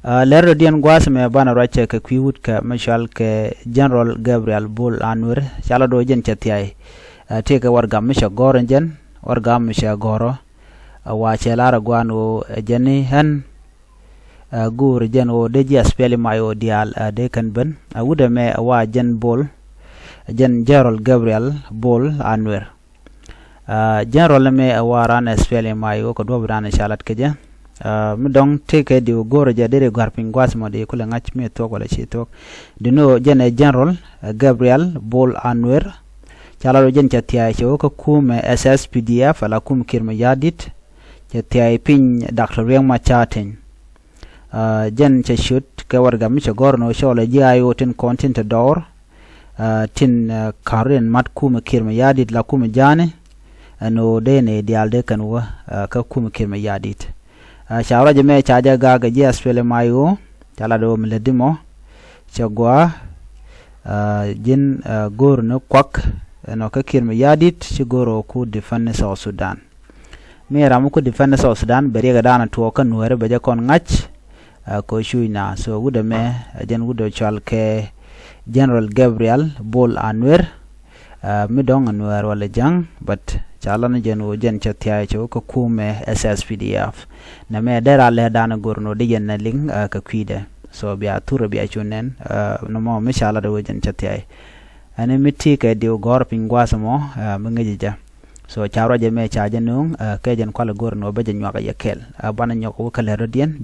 Lero dian gwas me bana rache ke kwiwut ke mashal ke General Gabriel Bull Anwer chala do jen chatiai te ke warga misha goro jen warga misha goro wa chelara gwanu jeni hen gur jen o deji aspeli mayo dial de kan ben wuda me wa jen Bull jen General Gabriel Bull Anwer General me waran aspeli mayo ko do bran shalat ke jen midong teke di goro ja dere garpin gwas mo de kula ngach me tok wala chi tok dino jene General Gabriel Bull Anwer chala ro jen chatia cho ko kume SSPDF ala kum kirma yadit chatia pin Dr. Riang Machaten jen cha shoot ke warga mi goro no shola ji ayo tin content door tin karen mat kum kirma yadit la kum jane no de ne dialde kanwa ka kum kirma yadit shawara jeme chaja ga ga ji aspele mayo chala do mledimo chagwa jin gor no kwak no ka kirma yadit ci goro ku defend South Sudan me ramu ku defend South Sudan bari ga dana to kan wore beje kon ngach ko shuina so wuda me jen wudo chal ke General Gabriel Bull Anwer mi dong anwer wala jang but chala na jen wo jen chatia cho ko kume SSPDF na me dera le dana gorno de jen na ling ka kwide so bia turo bia chunen no mo me chala do jen chatia ane miti ke dio gor pingwa mo mengejija so chawra je me chaje nung ke jen kwala gorno be jen nyaka yakel bana nyoko kala rodien